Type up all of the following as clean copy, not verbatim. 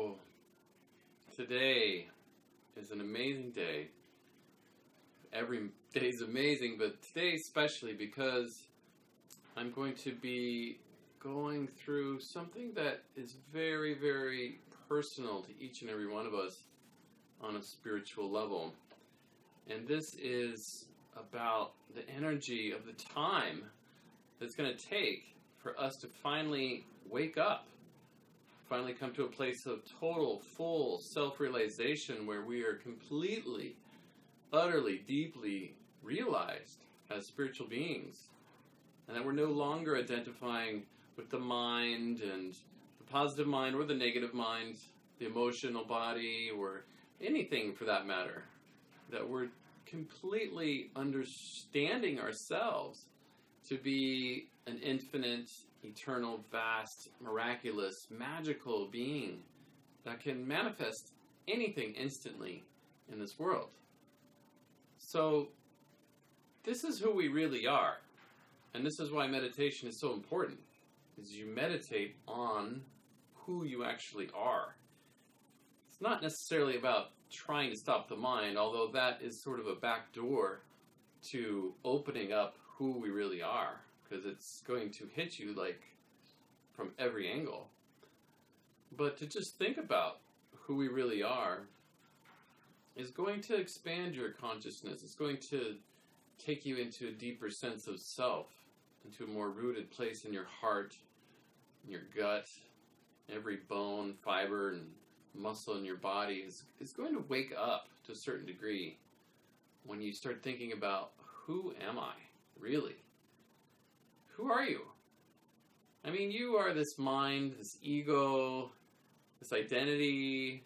So, today is an amazing day. Every day is amazing, but today especially because I'm going to be going through something that is very, very personal to each and every one of us on a spiritual level. And this is about the energy of the time that's going to take for us to finally wake up. Finally come to a place of total, full self-realization where we are completely, utterly, deeply realized as spiritual beings. And that we're no longer identifying with the mind and the positive mind or the negative mind, the emotional body or anything for that matter. That we're completely understanding ourselves to be an infinite, eternal, vast, miraculous, magical being that can manifest anything instantly in this world. So, this is who we really are. And this is why meditation is so important, is you meditate on who you actually are. It's not necessarily about trying to stop the mind, although that is sort of a back door to opening up who we really are, because it's going to hit you like from every angle. But to just think about who we really are is going to expand your consciousness. It's going to take you into a deeper sense of self, into a more rooted place in your heart, in your gut. Every bone, fiber, and muscle in your body is going to wake up to a certain degree when you start thinking about, who am I, really? Who are you? I mean, you are this mind, this ego, this identity.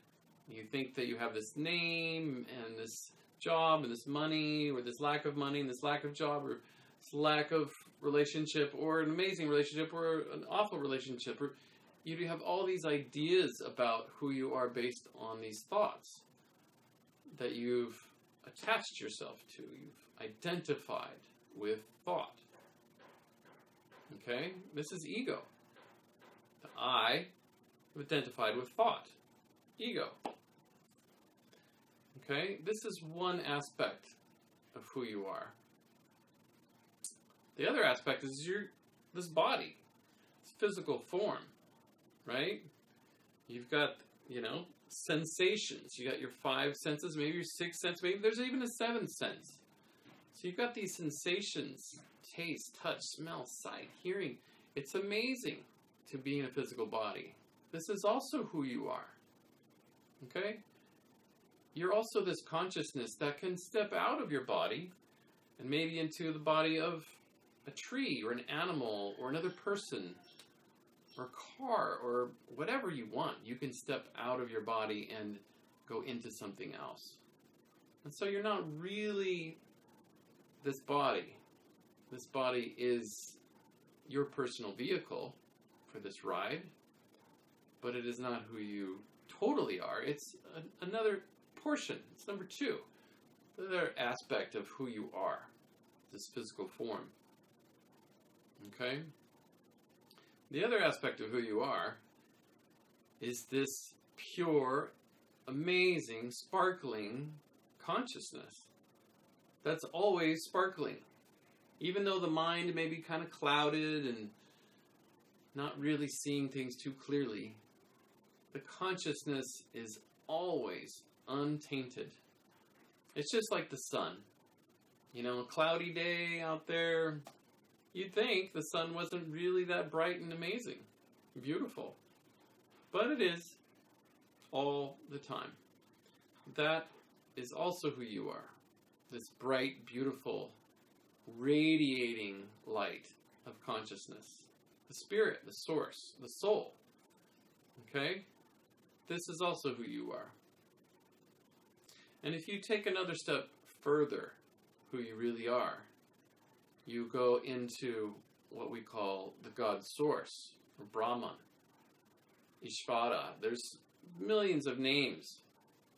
You think that you have this name and this job and this money, or this lack of money and this lack of job, or this lack of relationship, or an amazing relationship, or an awful relationship. Or you have all these ideas about who you are based on these thoughts that you've attached yourself to. You've identified with thought. Okay? This is ego. The I have identified with thought. Ego. Okay? This is one aspect of who you are. The other aspect is this body. This physical form. Right? You've got, sensations. You got your 5 senses, maybe your 6th sense, maybe there's even a 7th sense. So you've got these sensations, taste, touch, smell, sight, hearing. It's amazing to be in a physical body. This is also who you are. Okay? You're also this consciousness that can step out of your body and maybe into the body of a tree or an animal or another person or a car or whatever you want. You can step out of your body and go into something else. And so you're not really this body. This body is your personal vehicle for this ride, but it is not who you totally are. It's another portion. It's number 2. The other aspect of who you are, this physical form. Okay? The other aspect of who you are is this pure, amazing, sparkling consciousness that's always sparkling. Even though the mind may be kind of clouded and not really seeing things too clearly, the consciousness is always untainted. It's just like the sun. A cloudy day out there, you'd think the sun wasn't really that bright and amazing, beautiful. But it is all the time. That is also who you are. This bright, beautiful, radiating light of consciousness. The spirit, the source, the soul. Okay? This is also who you are. And if you take another step further, who you really are, you go into what we call the God source, or Brahman, Ishvara. There's millions of names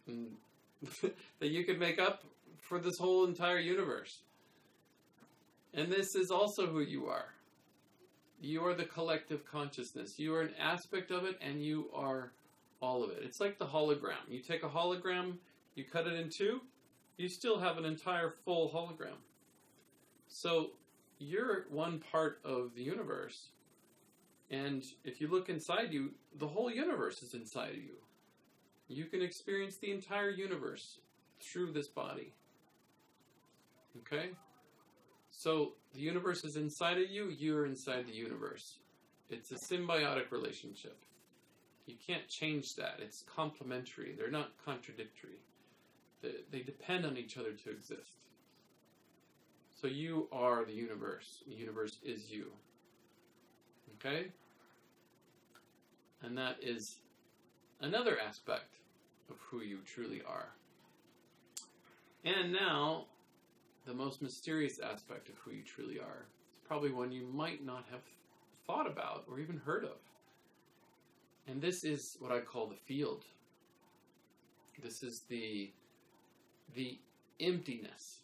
that you could make up for this whole entire universe. And this is also who you are. You are the collective consciousness. You are an aspect of it, and you are all of it. It's like the hologram. You take a hologram, you cut it in two, you still have an entire full hologram. So you're one part of the universe. And if you look inside you, the whole universe is inside of you. You can experience the entire universe through this body. Okay? So the universe is inside of you, you're inside the universe. It's a symbiotic relationship. You can't change that. It's complementary. They're not contradictory. They depend on each other to exist. So you are the universe. The universe is you. Okay? And that is another aspect of who you truly are. And now, the most mysterious aspect of who you truly are. It's probably one you might not have thought about or even heard of. And this is what I call the field. This is the emptiness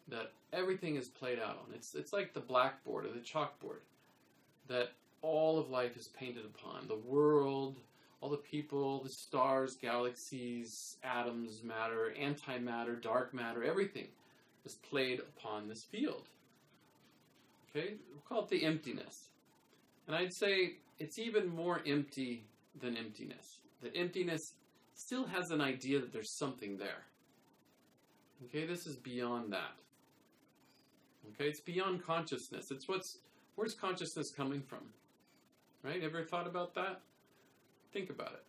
that everything is played out on. It's like the blackboard or the chalkboard that all of life is painted upon. The world, all the people, the stars, galaxies, atoms, matter, antimatter, dark matter, everything is played upon this field. Okay? We'll call it the emptiness. And I'd say it's even more empty than emptiness. That emptiness still has an idea that there's something there. Okay? This is beyond that. Okay? It's beyond consciousness. It's where's consciousness coming from? Right? Ever thought about that? Think about it.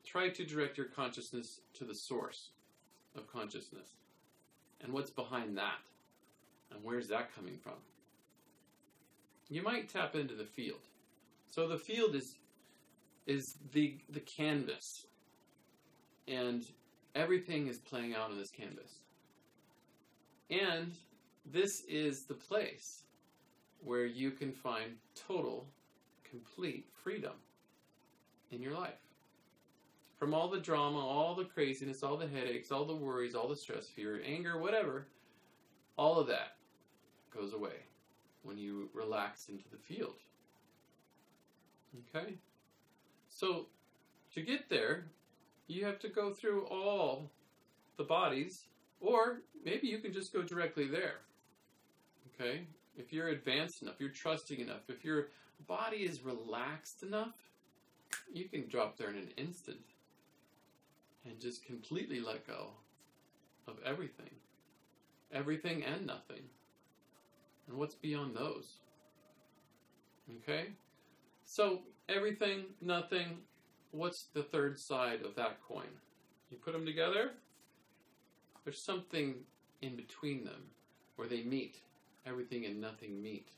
Try to direct your consciousness to the source of consciousness. And what's behind that? And where's that coming from? You might tap into the field. So the field is the canvas. And everything is playing out on this canvas. And this is the place where you can find total, complete freedom in your life. From all the drama, all the craziness, all the headaches, all the worries, all the stress, fear, anger, whatever, all of that goes away when you relax into the field. Okay? So, to get there, you have to go through all the bodies, or maybe you can just go directly there. Okay? If you're advanced enough, you're trusting enough, if your body is relaxed enough, you can drop there in an instant and just completely let go of everything. Everything and nothing. And what's beyond those? Okay? So, everything, nothing, what's the third side of that coin? You put them together, there's something in between them where they meet. Everything and nothing meet.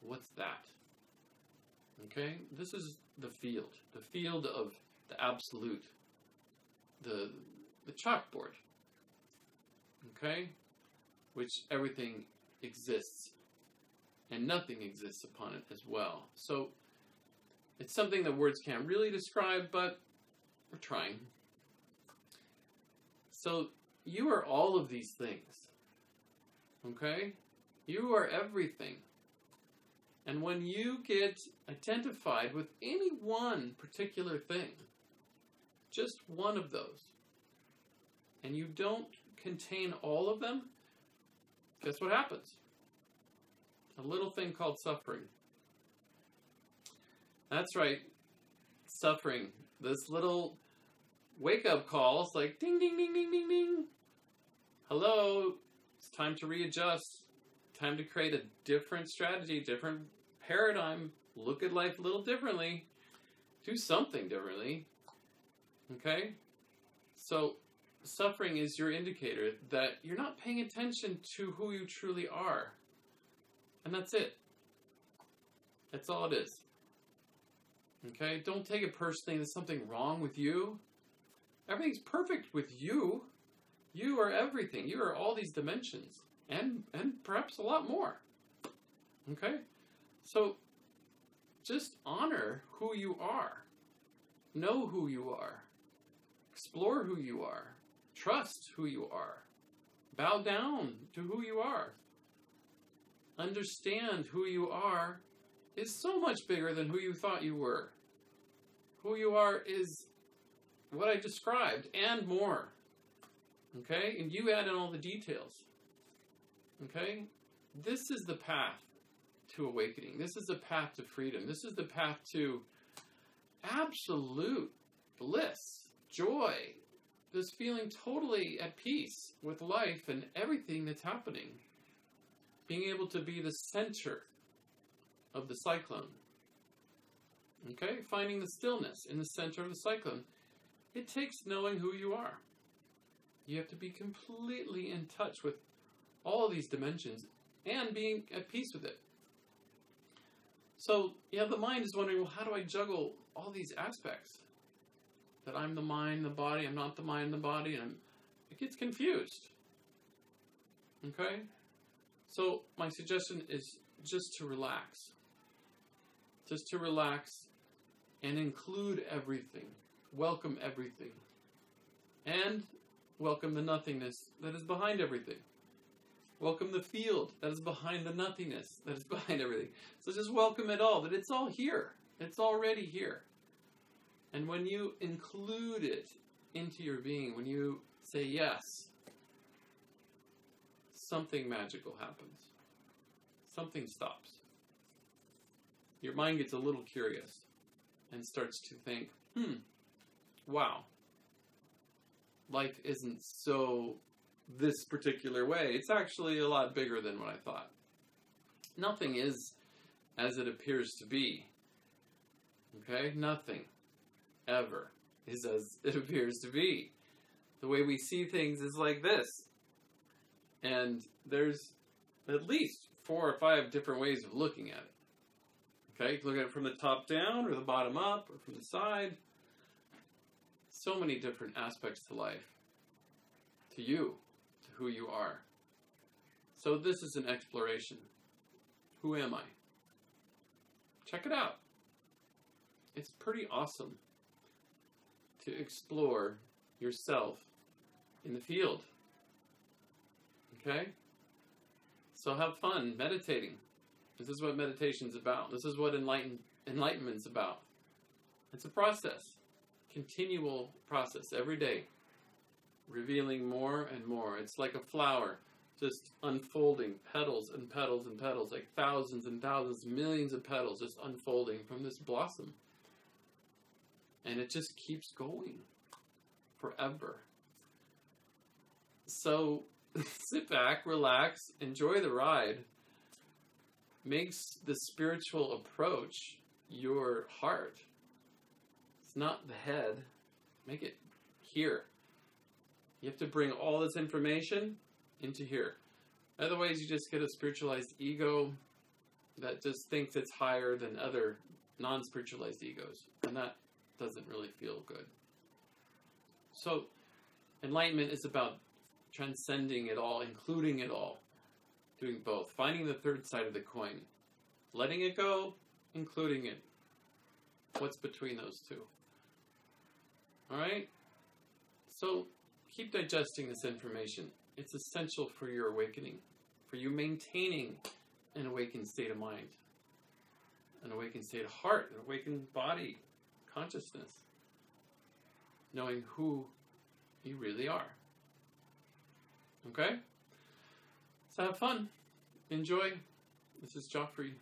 What's that? Okay? This is the field of the absolute, the chalkboard. Okay? Which everything exists and nothing exists upon it as well. So it's something that words can't really describe, but we're trying. So you are all of these things. Okay? You are everything. And when you get identified with any one particular thing, just one of those, and you don't contain all of them, guess what happens? A little thing called suffering. That's right, suffering. This little wake-up call, it's like ding, ding, ding, ding, ding, ding. Hello, it's time to readjust. Time to create a different strategy, different paradigm. Look at life a little differently. Do something differently. Okay? So, suffering is your indicator that you're not paying attention to who you truly are. And that's it. That's all it is. Okay? Don't take it personally there's something wrong with you. Everything's perfect with you. You are everything. You are all these dimensions. And perhaps a lot more. Okay? So, just honor who you are. Know who you are. Explore who you are. Trust who you are. Bow down to who you are. Understand who you are is so much bigger than who you thought you were. Who you are is what I described and more. Okay? And you add in all the details. Okay? This is the path to awakening. This is the path to freedom. This is the path to absolute bliss, joy, this feeling totally at peace with life and everything that's happening. Being able to be the center of the cyclone. Okay? Finding the stillness in the center of the cyclone. It takes knowing who you are. You have to be completely in touch with all these dimensions and being at peace with it. So, the mind is wondering, well, how do I juggle all these aspects? That I'm the mind, the body, I'm not the mind, the body, and it gets confused. Okay? So, my suggestion is just to relax. Just to relax and include everything. Welcome everything. And welcome the nothingness that is behind everything. Welcome the field that is behind the nothingness that is behind everything. So just welcome it all, that it's all here. It's already here. And when you include it into your being, when you say yes, something magical happens. Something stops. Your mind gets a little curious and starts to think, wow, life isn't so this particular way. It's actually a lot bigger than what I thought. Nothing is as it appears to be. Okay? Nothing ever is as it appears to be. The way we see things is like this. And there's at least 4 or 5 different ways of looking at it. Okay? You can look at it from the top down, or the bottom up, or from the side. So many different aspects to life. To you. To who you are. So this is an exploration. Who am I? Check it out. It's pretty awesome to explore yourself in the field. Okay? So have fun meditating. This is what meditation's about. This is what enlightenment's about. It's a process. Continual process every day. Revealing more and more. It's like a flower just unfolding petals and petals and petals, like thousands and thousands, millions of petals just unfolding from this blossom. And it just keeps going forever. So sit back, relax, enjoy the ride. Makes the spiritual approach your heart. It's not the head. Make it here. You have to bring all this information into here. Otherwise, you just get a spiritualized ego that just thinks it's higher than other non-spiritualized egos. And that doesn't really feel good. So, enlightenment is about transcending it all, including it all. Doing both. Finding the third side of the coin. Letting it go, including it. What's between those two? Alright? So, keep digesting this information. It's essential for your awakening. For you maintaining an awakened state of mind. An awakened state of heart. An awakened body. Consciousness. Knowing who you really are. Okay? So have fun. Enjoy. This is Joffrey.